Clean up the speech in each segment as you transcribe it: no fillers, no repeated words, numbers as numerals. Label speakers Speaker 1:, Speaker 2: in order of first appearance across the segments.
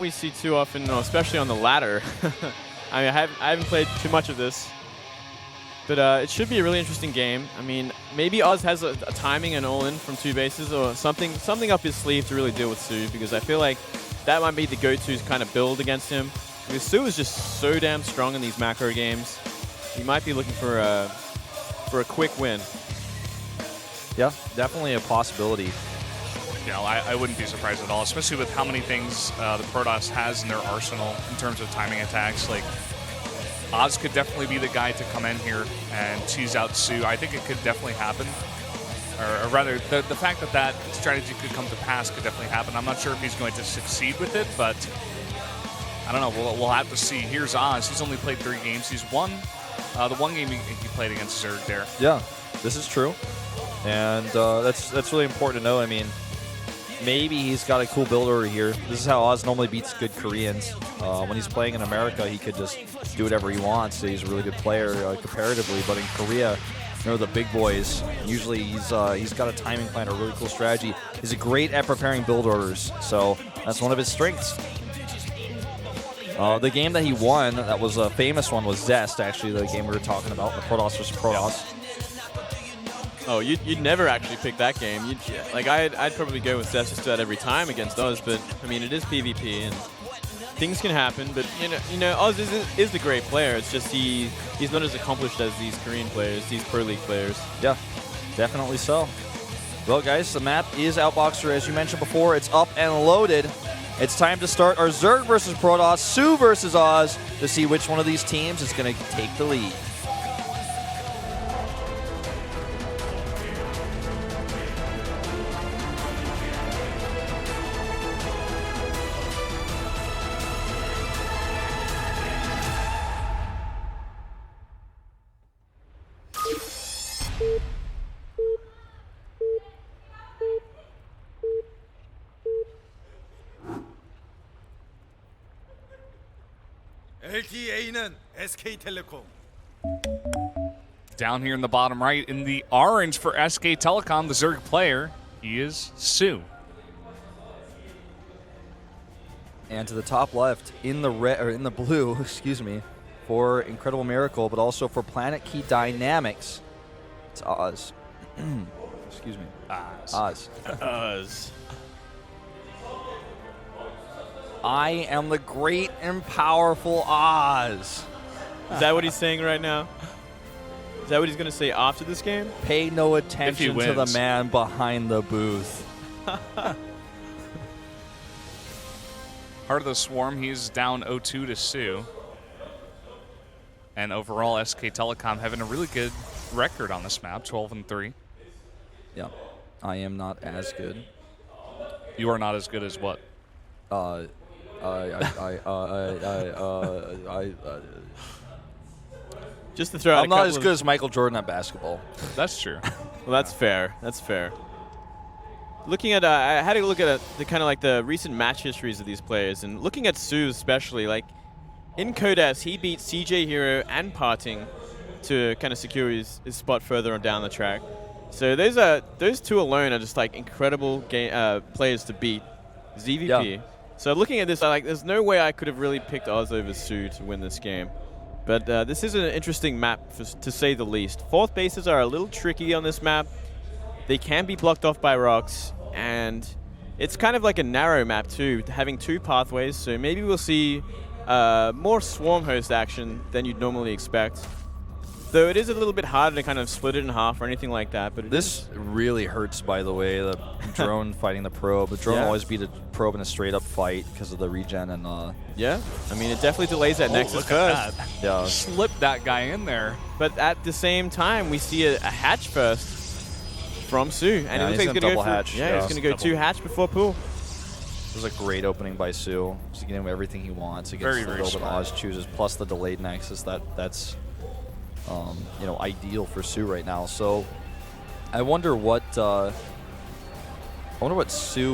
Speaker 1: we see too often, especially on the ladder. I mean, I haven't played too much of this, but it should be a really interesting game. I mean, maybe Oz has a timing and all-in from 2 bases or something up his sleeve to really deal with soO, because I feel like that might be the go-to kind of build against him. Because soO is just so damn strong in these macro games. He might be looking for a quick win.
Speaker 2: Yeah, definitely a possibility.
Speaker 3: Yeah, I wouldn't be surprised at all, especially with how many things the Protoss has in their arsenal in terms of timing attacks. Like, Oz could definitely be the guy to come in here and tease out soO. I think it could definitely happen. Or rather, the fact that that strategy could come to pass could definitely happen. I'm not sure if he's going to succeed with it, but I don't know. We'll have to see. Here's Oz. He's only played 3 games. He's won the 1 game he played against Zerg there.
Speaker 2: Yeah, this is true. And that's really important to know. I mean, maybe he's got a cool build order here. This is how Oz normally beats good Koreans. When he's playing in America, he could just do whatever he wants. He's a really good player comparatively. But in Korea, the big boys, usually he's got a timing plan, a really cool strategy. He's great at preparing build orders, so that's one of his strengths. The game that he won, that was a famous one, was Zest, actually, the game we were talking about, the Protoss versus Protoss.
Speaker 1: Oh, you'd never actually pick that game. I'd probably go with Zest just about every time against Oz, but I mean, it is PvP and things can happen. But you know, Oz is a great player. It's just he's not as accomplished as these Korean players, these Pro League players.
Speaker 2: Yeah, definitely so. Well, guys, the map is Outboxer, as you mentioned before. It's up and loaded. It's time to start our Zerg versus Protoss, soO versus Oz, to see which one of these teams is going to take the lead.
Speaker 4: LTA는 SK텔레콤.
Speaker 3: Down here in the bottom right, in the orange for SK Telecom, the Zerg player, he is soO.
Speaker 2: And to the top left, in the red or in the blue, excuse me, for Incredible Miracle, but also for Planet Key Dynamics, it's Oz. Excuse me. Oz.
Speaker 1: Oz.
Speaker 2: I am the great and powerful Oz.
Speaker 1: Is that what he's saying right now? Is that what he's going to say after this game?
Speaker 2: Pay no attention to the man behind the booth.
Speaker 3: Part of the Swarm, he's down 0-2 to soO. And overall, SK Telecom having a really good record on this map, 12-3.
Speaker 2: Yeah, I am not as good.
Speaker 3: You are not as good as what?
Speaker 1: Just to throw out
Speaker 2: I'm not as good as Michael Jordan at basketball.
Speaker 3: That's true.
Speaker 1: Well, that's fair. That's fair. Looking at, I had to look at the kind of like the recent match histories of these players, and looking at soO especially, like in Codas, he beat CJ Hero and Parting to kind of secure his spot further on down the track. So those 2 alone are just like incredible players to beat. ZVP.
Speaker 2: Yeah.
Speaker 1: So looking at this, there's no way I could have really picked Oz over soO to win this game. But this is an interesting map, to say the least. 4th bases are a little tricky on this map. They can be blocked off by rocks, and it's kind of like a narrow map too, having 2 pathways. So maybe we'll see more swarm host action than you'd normally expect. Though it is a little bit harder to kind of split it in half or anything like that. But
Speaker 2: this really hurts, by the way, the drone fighting the probe. The drone always beat a probe in a straight-up fight because of the regen and...
Speaker 1: Yeah, I mean, it definitely delays that Nexus first.
Speaker 2: Yeah.
Speaker 3: Slip that guy in there.
Speaker 1: But at the same time, we see a hatch first from soO. And it looks like he's going to go for
Speaker 2: hatch.
Speaker 1: Yeah, he's going to go 2 hatch before pool.
Speaker 2: This was a great opening by soO. Just getting him everything he wants against the build that Oz chooses, plus the delayed Nexus. That's ideal for soO right now. So I wonder what soO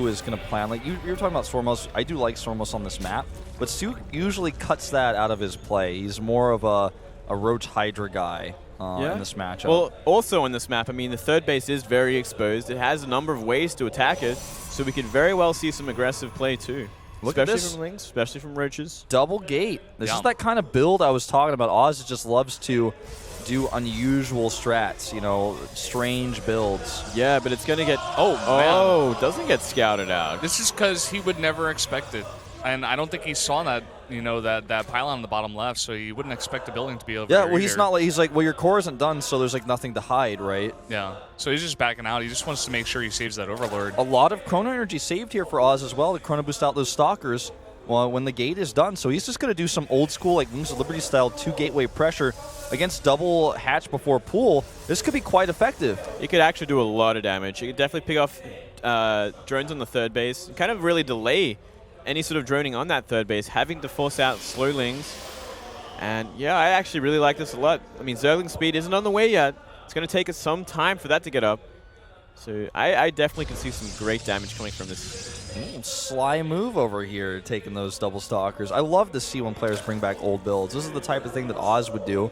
Speaker 2: is going to plan. Like you were talking about Stormos. I do like Stormos on this map, but soO usually cuts that out of his play. He's more of a Roach Hydra guy. in this matchup.
Speaker 1: Well, also on this map, I mean, the third base is very exposed. It has a number of ways to attack it, so we could very well see some aggressive play too.
Speaker 2: Look at
Speaker 1: especially
Speaker 2: this.
Speaker 1: from Lings, especially from Roaches.
Speaker 2: Double gate. This
Speaker 3: Yeah.
Speaker 2: is that kind of build I was talking about. Oz just loves to do unusual strats, you know, strange builds.
Speaker 1: Yeah, but it's going to get...
Speaker 3: man.
Speaker 1: Doesn't get scouted out.
Speaker 3: This is because he would never expect it. And I don't think he saw that, you know, that pylon on the bottom left, so he wouldn't expect the building to be over
Speaker 2: Yeah,
Speaker 3: there
Speaker 2: well, he's
Speaker 3: either.
Speaker 2: not like, he's like, well, your core isn't done, so there's like nothing to hide, right?
Speaker 3: Yeah, so he's just backing out. He just wants to make sure he saves that Overlord.
Speaker 2: A lot of Chrono Energy saved here for Oz as well to Chrono Boost out those Stalkers when the gate is done. So he's just going to do some old school, like Wings of Liberty style 2 gateway pressure against double hatch before pool. This could be quite effective.
Speaker 1: It could actually do a lot of damage. It could definitely pick off drones on the third base, kind of really delay any sort of droning on that third base, having to force out slow Lings. And yeah, I actually really like this a lot. I mean, Zergling speed isn't on the way yet. It's going to take us some time for that to get up. So I definitely can see some great damage coming from this.
Speaker 2: Sly move over here, taking those double Stalkers. I love to see when players bring back old builds. This is the type of thing that Oz would do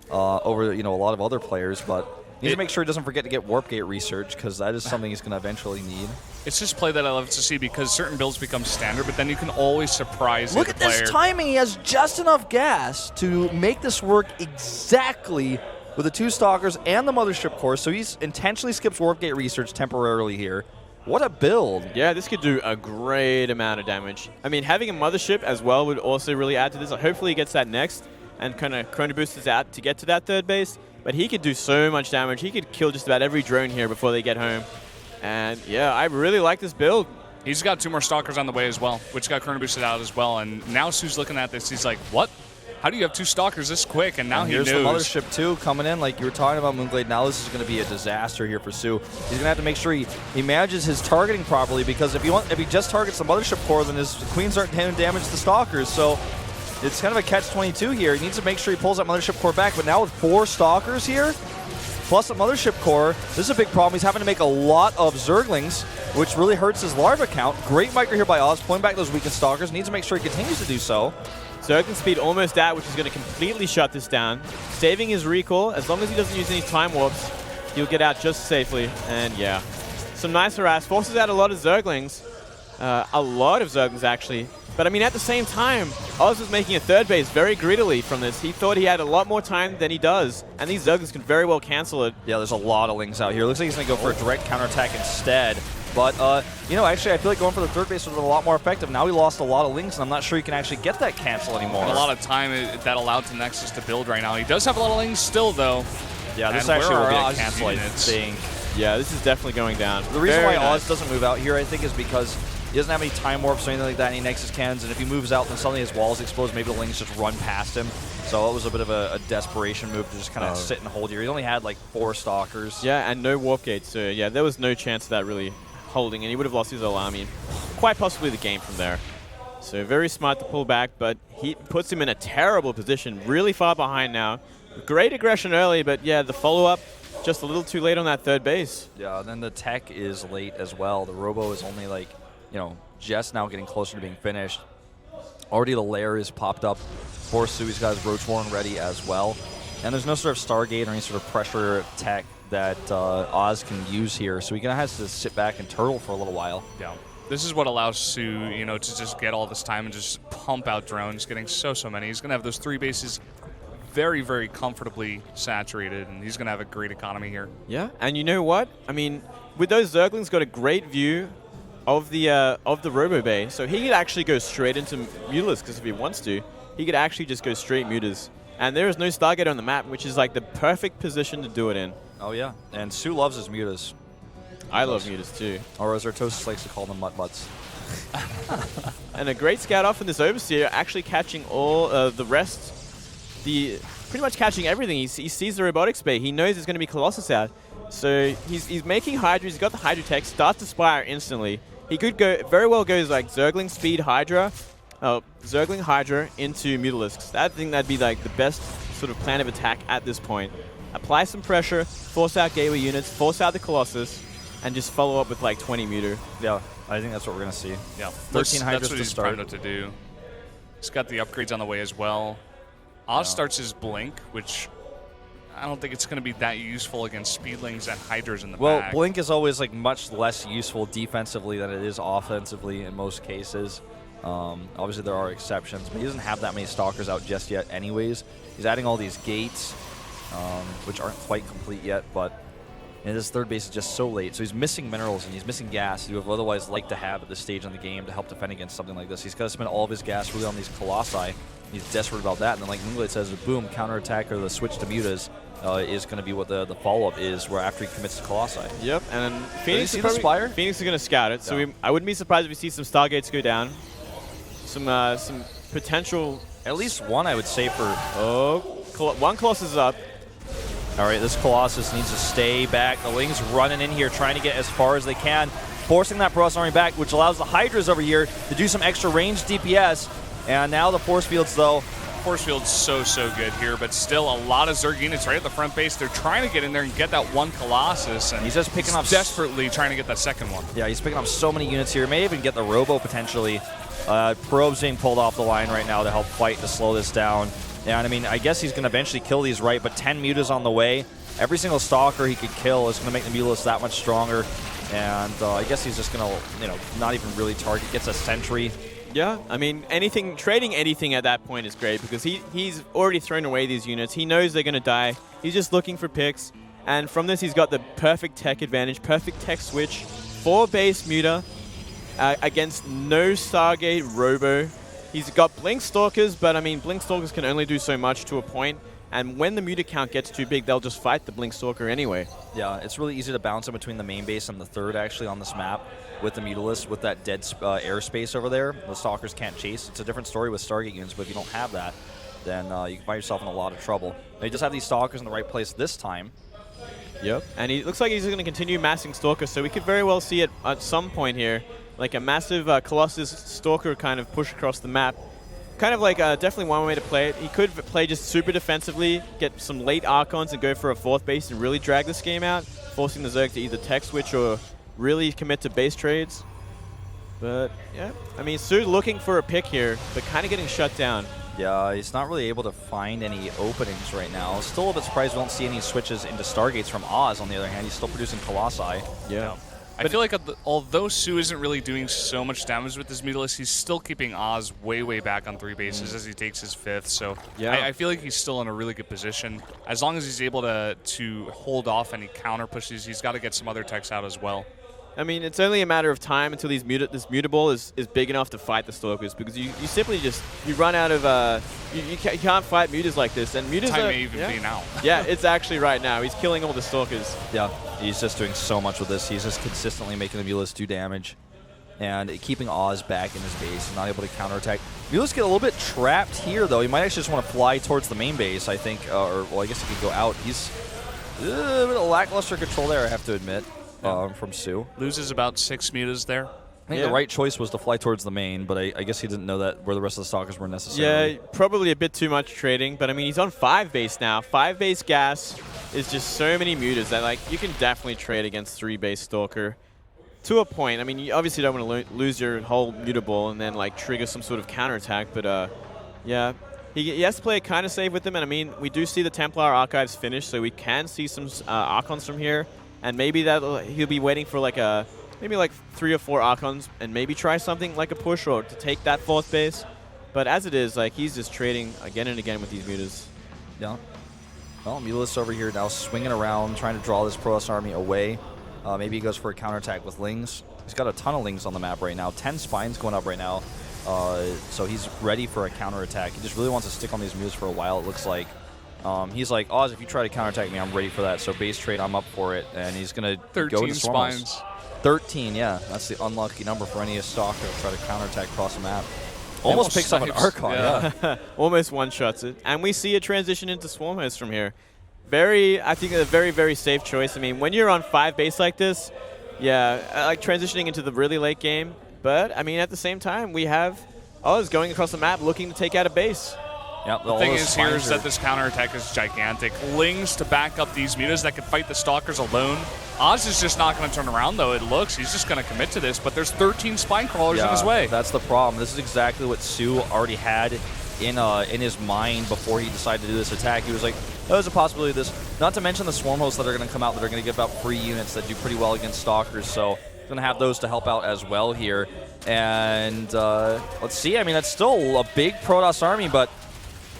Speaker 2: over, you know, a lot of other players, but needs to make sure he doesn't forget to get Warp Gate research, because that is something he's going to eventually need.
Speaker 3: It's just play that I love to see, because certain builds become standard, but then you can always surprise
Speaker 2: Look
Speaker 3: the
Speaker 2: at
Speaker 3: player.
Speaker 2: this timing. He has just enough gas to make this work exactly with the 2 Stalkers and the Mothership Core, so he's intentionally skips Warp Gate research temporarily here. What a build.
Speaker 1: Yeah, this could do a great amount of damage. I mean, having a Mothership as well would also really add to this. Hopefully he gets that next and kind of Chrono Boosters out to get to that third base. But he could do so much damage. He could kill just about every drone here before they get home. And yeah, I really like this build.
Speaker 3: He's got 2 more Stalkers on the way as well, which got Chrono Boosted out as well. And now Su's looking at this. He's like, what? How do you have 2 Stalkers this quick? And now he knows.
Speaker 2: Here's the Mothership too coming in, like you were talking about, Moonglade. Now this is going to be a disaster here for Su. He's going to have to make sure he manages his targeting properly, because if he just targets the Mothership Core, then his Queens aren't doing damage to Stalkers. So it's kind of a catch-22 here. He needs to make sure he pulls that Mothership Core back. But now with 4 Stalkers here, plus a Mothership Core, this is a big problem. He's having to make a lot of Zerglings, which really hurts his larva count. Great micro here by Oz, pulling back those weakened Stalkers. Needs to make sure he continues to do so.
Speaker 1: Zergling speed almost out, which is going to completely shut this down. Saving his recall. As long as he doesn't use any time warps, he'll get out just safely. And yeah, some nice harass. Forces out a lot of Zerglings. A lot of Zerglings, actually. But I mean, at the same time, Oz was making a third base very greedily from this. He thought he had a lot more time than he does. And these Zerglings can very well cancel it.
Speaker 2: Yeah, there's a lot of Lings out here. Looks like he's going to go for a direct counterattack instead. But, you know, actually, I feel like going for the third base would have been a lot more effective. Now he lost a lot of Lings, and I'm not sure he can actually get that cancel anymore.
Speaker 3: A lot of time that allowed to Nexus to build right now. He does have a lot of Lings still, though.
Speaker 2: Yeah, this
Speaker 3: And
Speaker 2: actually
Speaker 3: where
Speaker 2: will be
Speaker 3: are
Speaker 2: a
Speaker 3: Oz's
Speaker 2: cancel, I
Speaker 3: units?
Speaker 2: think.
Speaker 1: Yeah, this is definitely going down.
Speaker 2: The reason
Speaker 1: Very
Speaker 2: why
Speaker 1: nice.
Speaker 2: Oz doesn't move out here, I think, is because he doesn't have any time warps or anything like that, any Nexus cannons, and if he moves out, then suddenly his walls explode. Maybe the Lings just run past him. So it was a bit of a desperation move to just kind of sit and hold here. He only had like 4 Stalkers.
Speaker 1: Yeah, and no warp gates. So yeah, there was no chance of that really holding, and he would have lost his whole army, quite possibly the game from there. So very smart to pull back, but he puts him in a terrible position, really far behind now. Great aggression early, but yeah, the follow-up just a little too late on that third base.
Speaker 2: Yeah, and then the tech is late as well. The Robo is only like, you know, just now getting closer to being finished. Already the lair is popped up for Su. He's got his Roach Warren ready as well. And there's no sort of Stargate or any sort of pressure tech that Oz can use here. So he kind of has to sit back and turtle for a little while.
Speaker 3: Yeah. This is what allows Su, you know, to just get all this time and just pump out drones, getting so many. He's going to have those 3 bases very, very comfortably saturated, and he's going to have a great economy here.
Speaker 1: Yeah, and you know what? I mean, with those Zerglings, got a great view of the Robo Bay, so he could actually go straight into Mutalisk, because if he wants to, he could actually just go straight Mutas. And there is no Stargate on the map, which is like the perfect position to do it in.
Speaker 2: Oh, yeah. And Su loves his Mutas.
Speaker 1: I love Mutas too.
Speaker 2: Or as Artosis likes to call them, mutt-butts.
Speaker 1: And a great scout off in this Overseer, actually catching all the rest, pretty much catching everything. He sees the Robotics Bay. He knows there's going to be Colossus out. So he's making Hydra. He's got the Hydra tech. Starts to Spire instantly. He could very well goes like Zergling Speed Hydra, Zergling Hydra into Mutalisks. I think that'd be like the best sort of plan of attack at this point. Apply some pressure, force out Gateway units, force out the Colossus, and just follow up with like 20 Muter.
Speaker 2: Yeah, I think that's what we're going to see.
Speaker 3: Yeah,
Speaker 2: 13 Hydras
Speaker 3: that's what
Speaker 2: to
Speaker 3: he's
Speaker 2: start.
Speaker 3: primed up to do. He's got the upgrades on the way as well. Oz starts his Blink, which I don't think it's going to be that useful against Speedlings and Hydras in the back.
Speaker 2: Blink is always like much less useful defensively than it is offensively in most cases. Obviously, there are exceptions, but he doesn't have that many Stalkers out just yet anyways. He's adding all these gates, which aren't quite complete yet, but his third base is just so late. So he's missing minerals and he's missing gas that you would otherwise like to have at this stage in the game to help defend against something like this. He's got to spend all of his gas really on these Colossi. He's desperate about that. And then, like Moonglade says, boom, counterattack or the switch to mutas is going to be what the follow-up is, where after he commits to Colossi.
Speaker 1: Yep, and then Phoenix
Speaker 2: is Spire?
Speaker 1: Phoenix is going to scout it, so I wouldn't be surprised if we see some Stargates go down. Some potential...
Speaker 2: At least one, I would say, for...
Speaker 1: Oh, one Colossus is up.
Speaker 2: All right, this Colossus needs to stay back. The Lings running in here, trying to get as far as they can, forcing that Process Army back, which allows the Hydras over here to do some extra range DPS. And now the Force Fields, though.
Speaker 3: Force Field's so good here, but still a lot of Zerg units right at the front base. They're trying to get in there and get that one Colossus, and
Speaker 2: he's just picking up
Speaker 3: desperately trying to get that second one.
Speaker 2: Yeah, he's picking up so many units here. May even get the Robo potentially. Probe's being pulled off the line right now to help fight to slow this down. And I mean, I guess he's going to eventually kill these, right? But 10 mutas on the way. Every single Stalker he could kill is going to make the Mutalisk that much stronger. And I guess he's just going to, not even really target. Gets a Sentry.
Speaker 1: Yeah, I mean, trading anything at that point is great because he's already thrown away these units. He knows they're going to die. He's just looking for picks. And from this, he's got the perfect tech advantage, perfect tech switch, 4 base Muta against no Stargate Robo. He's got Blink Stalkers, but I mean, Blink Stalkers can only do so much to a point. And when the Muta count gets too big, they'll just fight the Blink Stalker anyway.
Speaker 2: Yeah, it's really easy to bounce in between the main base and the third, actually, on this map with the Mutalisk, with that dead airspace over there. The Stalkers can't chase. It's a different story with Stargate units, but if you don't have that, then you can find yourself in a lot of trouble. Now, you just have these Stalkers in the right place this time.
Speaker 1: Yep, and he looks like he's going to continue massing Stalkers, so we could very well see it at some point here, like a massive Colossus Stalker kind of push across the map. Kind of like definitely one way to play it. He could play just super defensively, get some late Archons and go for a 4th base and really drag this game out, forcing the Zerg to either tech switch or really commit to base trades. But yeah, I mean, soO looking for a pick here, but kind of getting shut down.
Speaker 2: Yeah, he's not really able to find any openings right now. Still a bit surprised we don't see any switches into Stargates from Oz. On the other hand, he's still producing Colossi.
Speaker 1: Yeah.
Speaker 3: I feel like although soO isn't really doing so much damage with his Mutalisk, he's still keeping Oz way back on 3 bases as he takes his 5th. So yeah. I feel like he's still in a really good position. As long as he's able to hold off any counter pushes, he's got to get some other techs out as well.
Speaker 1: I mean, it's only a matter of time until this mutable is big enough to fight the Stalkers, because you simply just run out of you can't fight mutas like this, and mutas
Speaker 3: time may even be now.
Speaker 1: Yeah, it's actually right now. He's killing all the Stalkers.
Speaker 2: Yeah, he's just doing so much with this. He's just consistently making the Mutalisk do damage and keeping Oz back in his base and not able to counterattack. Mutalisk get a little bit trapped here, though. He might actually just want to fly towards the main base, I think, or well, I guess he could go out. He's a bit of lackluster control there, I have to admit. From soO.
Speaker 3: Loses about 6 mutas there.
Speaker 2: I think the right choice was to fly towards the main, but I guess he didn't know that where the rest of the Stalkers were necessarily.
Speaker 1: Yeah, probably a bit too much trading, but I mean, he's on 5 base now. 5 base gas is just so many mutas that like you can definitely trade against 3 base Stalker to a point. I mean, you obviously don't want to lose your whole mutable and then like trigger some sort of counterattack, but yeah. He has to play it kind of safe with them, and I mean, we do see the Templar Archives finish, so we can see some Archons from here. And maybe he'll be waiting for like maybe like 3 or 4 Archons and maybe try something like a push or to take that 4th base. But as it is, like he's just trading again and again with these mutas.
Speaker 2: Yeah. Well, Mutalisk over here now swinging around, trying to draw this Process Army away. Maybe he goes for a counterattack with Lings. He's got a ton of Lings on the map right now. 10 Spines going up right now. So he's ready for a counterattack. He just really wants to stick on these mutas for a while, it looks like. He's like, Oz, if you try to counterattack me, I'm ready for that. So base trade, I'm up for it. And he's going to go to
Speaker 3: 13 Spines.
Speaker 2: 13, yeah. That's the unlucky number for any Stalker to try to counterattack across the map. Almost picks up an Archon, yeah.
Speaker 1: Almost one-shots it. And we see a transition into Swarm Host from here. I think a very safe choice. I mean, when you're on 5 base like this, yeah, I like transitioning into the really late game. But, I mean, at the same time, we have Oz going across the map looking to take out a base.
Speaker 2: Yep,
Speaker 3: the thing is here is that this counterattack is gigantic. Lings to back up these mutas that can fight the Stalkers alone. Oz is just not going to turn around, though, it looks. He's just going to commit to this, but there's 13 Spine Crawlers in his way.
Speaker 2: That's the problem. This is exactly what soO already had in his mind before he decided to do this attack. He was like, there's a possibility of this. Not to mention the Swarm Hosts that are going to come out that are going to give out free units that do pretty well against Stalkers. So going to have those to help out as well here. And let's see. I mean, that's still a big Protoss army, but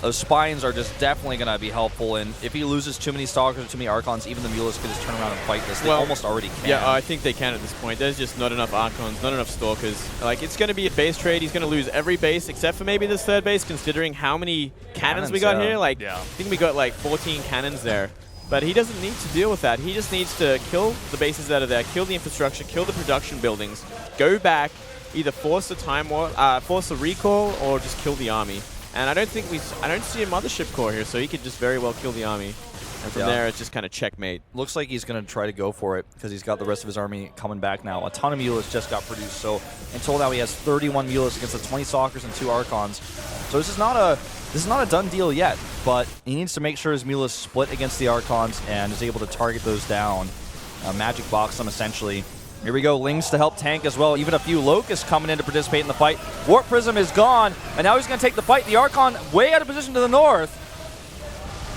Speaker 2: those spines are just definitely going to be helpful. And if he loses too many Stalkers or too many Archons, even the Mulas could just turn around and fight this. They almost already can.
Speaker 1: Yeah, I think they can at this point. There's just not enough Archons, not enough Stalkers. Like, it's going to be a base trade. He's going to lose every base except for maybe this third base, considering how many cannons we got here. Like, I think we got like 14 cannons there. But he doesn't need to deal with that. He just needs to kill the bases that are there, kill the infrastructure, kill the production buildings, go back, either force a force a recall, or just kill the army. And I don't see a mothership core here, so he could just very well kill the army. And from there, it's just kind of checkmate.
Speaker 2: Looks like he's going to try to go for it because he's got the rest of his army coming back now. A ton of Mulas just got produced, so until now he has 31 Mulas against the 20 Stalkers and 2 Archons. So this is not a done deal yet, but he needs to make sure his Mulas split against the Archons and is able to target those down. Magic box them essentially. Here we go, Lings to help tank as well. Even a few Locusts coming in to participate in the fight. Warp Prism is gone, and now he's going to take the fight. The Archon way out of position to the north.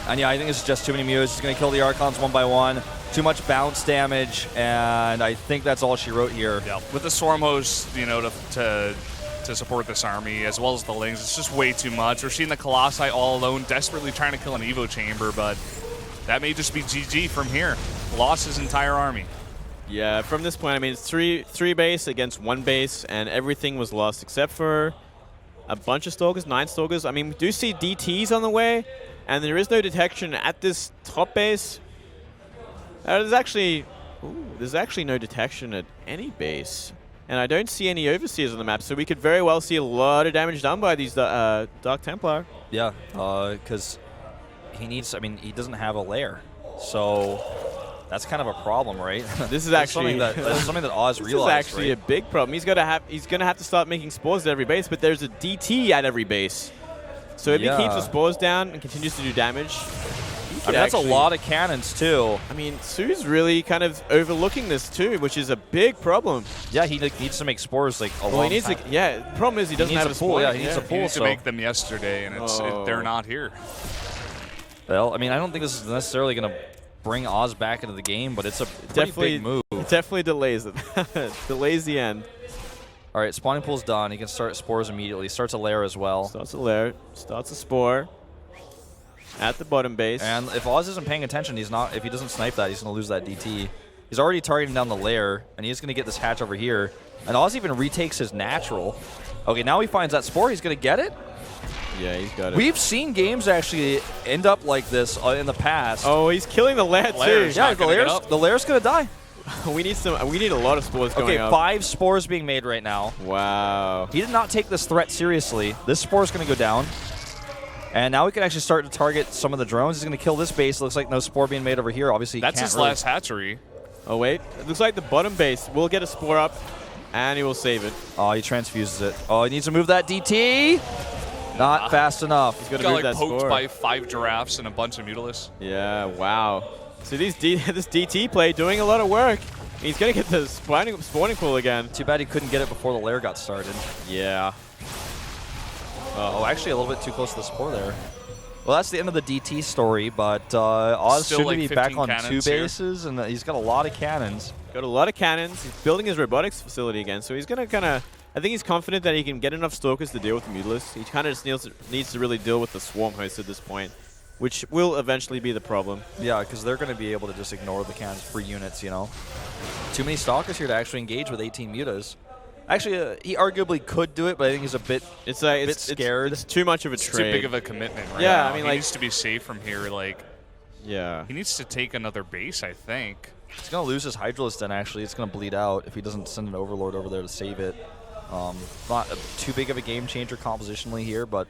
Speaker 2: And yeah, I think this is just too many Mulas. He's going to kill the Archons one by one. Too much bounce damage, and I think that's all she wrote here.
Speaker 3: Yeah, with the Swarm Host, you know, to support this army, as well as the Lings, it's just way too much. We're seeing the Colossi all alone, desperately trying to kill an Evo Chamber, but that may just be GG from here. Lost his entire army.
Speaker 1: Yeah, from this point, I mean, it's three base against 1 base, and everything was lost except for a bunch of Stalkers, 9 Stalkers. I mean, we do see DTs on the way, and there is no detection at this top base. There's actually no detection at any base, and I don't see any Overseers on the map, so we could very well see a lot of damage done by these Dark Templar.
Speaker 2: Yeah, because he doesn't have a lair, so that's kind of a problem, right?
Speaker 1: This is actually
Speaker 2: something that Oz realized.
Speaker 1: This is actually a big problem. He's gonna have to start making spores at every base, but there's a DT at every base. So if he keeps the spores down and continues to do damage,
Speaker 2: that's a lot of cannons too.
Speaker 1: I mean, soO's really kind of overlooking this too, which is a big problem.
Speaker 2: Yeah, he needs to make spores like a long time.
Speaker 1: The problem is he doesn't have a
Speaker 2: pool. Yeah, he needs a pool.
Speaker 3: He needs to make them yesterday, and they're not here.
Speaker 2: Well, I mean, I don't think this is necessarily going to bring Oz back into the game, but it's a pretty big move.
Speaker 1: It definitely delays it. Delays the end.
Speaker 2: All right, spawning pool's done. He can start spores immediately. Starts a lair as well.
Speaker 1: Starts a lair. Starts a spore at the bottom base.
Speaker 2: And if Oz isn't paying attention, if he doesn't snipe that, he's going to lose that DT. He's already targeting down the lair, and he's going to get this hatch over here. And Oz even retakes his natural. Okay, now he finds that spore. He's going to get it.
Speaker 1: Yeah, he's got it.
Speaker 2: We've seen games actually end up like this in the past.
Speaker 1: Oh, he's killing the lair too.
Speaker 2: Yeah, the lair's going to die.
Speaker 1: We need a lot of spores going up.
Speaker 2: Okay, 5 spores being made right now.
Speaker 1: Wow.
Speaker 2: He did not take this threat seriously. This spore is going to go down. And now we can actually start to target some of the drones. He's going to kill this base. Looks like no spore being made over here. Obviously,
Speaker 3: that's his last hatchery.
Speaker 1: Oh, wait. It looks like the bottom base will get a spore up, and he will save it.
Speaker 2: Oh, he transfuses it. Oh, he needs to move that DT. Not fast enough.
Speaker 1: He's going to move that spore.
Speaker 3: Poked by 5 giraffes and a bunch of Mutalis.
Speaker 1: Yeah, wow. So this DT play doing a lot of work. He's going to get the spawning pool again.
Speaker 2: Too bad he couldn't get it before the lair got started.
Speaker 1: Yeah.
Speaker 2: Oh, actually a little bit too close to the spore there. Well, that's the end of the DT story, but Oz should be back on 2 bases, and he's got a lot of cannons.
Speaker 1: Got a lot of cannons. He's building his robotics facility again, so he's going to kind of... I think he's confident that he can get enough Stalkers to deal with the Mutalists. He kind of just needs to really deal with the Swarm Host at this point, which will eventually be the problem.
Speaker 2: Yeah, because they're going to be able to just ignore the cannons for units, you know. Too many Stalkers here to actually engage with 18 Mutas. Actually, he arguably could do it, but I think he's a bit scared.
Speaker 1: It's too much of a trade.
Speaker 3: It's too big of a commitment right
Speaker 1: yeah,
Speaker 3: now.
Speaker 1: I mean,
Speaker 3: he needs to be safe from here.
Speaker 1: Yeah.
Speaker 3: He needs to take another base, I think.
Speaker 2: He's going to lose his Hydralisk then, actually. It's going to bleed out if he doesn't send an Overlord over there to save it. Not too big of a game changer compositionally here, but...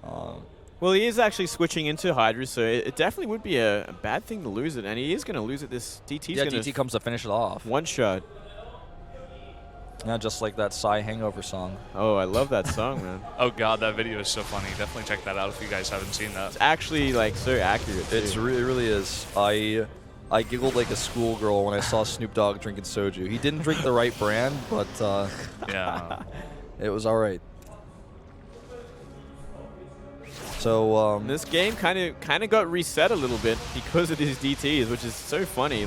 Speaker 1: well, he is actually switching into Hydra, so it definitely would be a bad thing to lose it, and he is going to lose it. This DT's
Speaker 2: yeah, DT comes to finish it off.
Speaker 1: One shot.
Speaker 2: Yeah, just like that Psy Hangover song.
Speaker 1: Oh, I love that song, man.
Speaker 3: Oh, God, that video is so funny. Definitely check that out if you guys haven't seen that.
Speaker 1: It's actually, so accurate, too.
Speaker 2: It really is. I giggled like a schoolgirl when I saw Snoop Dogg drinking soju. He didn't drink the right brand, but
Speaker 3: yeah,
Speaker 2: it was all right. So
Speaker 1: this game kind of got reset a little bit because of these DTs, which is so funny.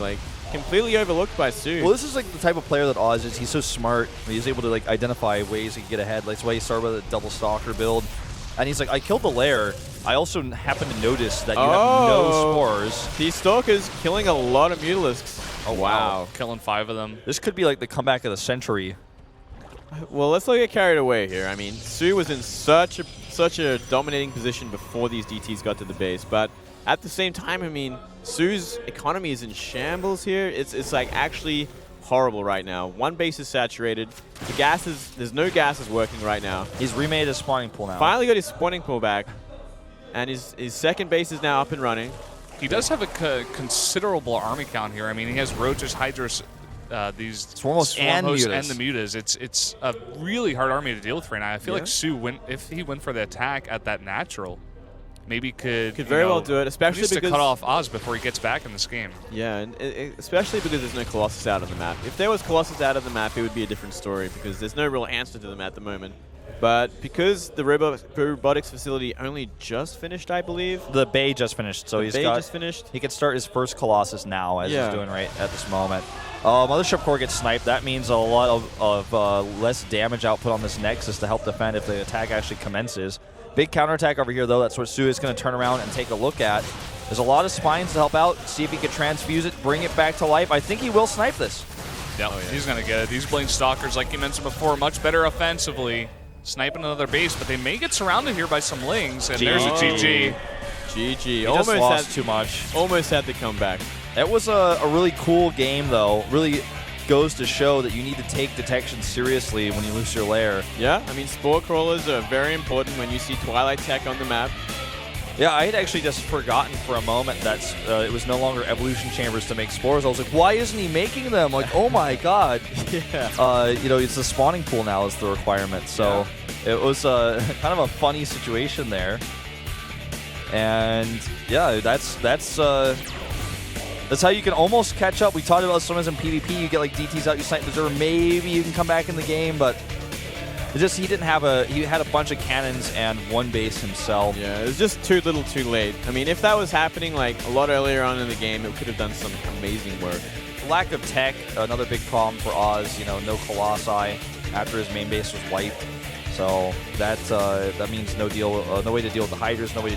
Speaker 1: completely overlooked by soO.
Speaker 2: Well, this is like the type of player that Oz is. He's so smart. He's able to like identify ways he can get ahead. That's why he started with a double stalker build. And he's like, I killed the lair. I also happen to notice that you have no spores.
Speaker 1: These Stalkers killing a lot of Mutalisks.
Speaker 3: Oh, wow. Killing 5 of them.
Speaker 2: This could be like the comeback of the century.
Speaker 1: Well, let's not get carried away here. I mean, soO was in such a dominating position before these DTs got to the base, but at the same time, I mean, soO's economy is in shambles here. It's like actually horrible right now. One base is saturated. There's no gases working right now.
Speaker 2: He's remade his spawning pool now.
Speaker 1: Finally got his spawning pool back, and his second base is now up and running.
Speaker 3: He does have a considerable army count here. I mean, he has Roaches, Hydras, these
Speaker 2: Swarmos and Mutas.
Speaker 3: the Mutas. It's a really hard army to deal with right now. I feel like soO, if he went for the attack at that natural, maybe could
Speaker 1: very well do it, especially
Speaker 3: because
Speaker 1: because
Speaker 3: to cut off Oz before he gets back in this game.
Speaker 1: Yeah, and especially because there's no Colossus out on the map. If there was Colossus out of the map, it would be a different story because there's no real answer to them at the moment. But because the robotics facility only just finished, I believe.
Speaker 2: The Bay just finished, so
Speaker 1: He
Speaker 2: can start his first Colossus now, as he's doing right at this moment. Mothership Core gets sniped. That means a lot of less damage output on this Nexus to help defend if the attack actually commences. Big counterattack over here, though. That's what soO is going to turn around and take a look at. There's a lot of spines to help out. See if he can transfuse it, bring it back to life. I think he will snipe this.
Speaker 3: Yep, he's going to get it. These Blink Stalkers, like you mentioned before, much better offensively. Sniping another base, but they may get surrounded here by some Lings, and there's a GG.
Speaker 1: GG.
Speaker 2: He just lost too much.
Speaker 1: Almost had to come back.
Speaker 2: It was a really cool game, though. Really goes to show that you need to take detection seriously when you lose your lair.
Speaker 1: Yeah, I mean, Spore Crawlers are very important when you see Twilight Tech on the map.
Speaker 2: Yeah, I had actually just forgotten for a moment that it was no longer evolution chambers to make spores. I was like, why isn't he making them? Like, oh my god.
Speaker 1: Yeah.
Speaker 2: It's the spawning pool now is the requirement. So it was kind of a funny situation there. And yeah, that's how you can almost catch up. We talked about sometimes in PvP, you get like DTs out, you snipe the Berserker, maybe you can come back in the game, but he didn't have he had a bunch of cannons and one base himself.
Speaker 1: Yeah, it was just too little too late. I mean, if that was happening like a lot earlier on in the game, it could have done some amazing work.
Speaker 2: Lack of tech, another big problem for Oz, no Colossi after his main base was wiped. So that means no way to deal with the Hydras, no way to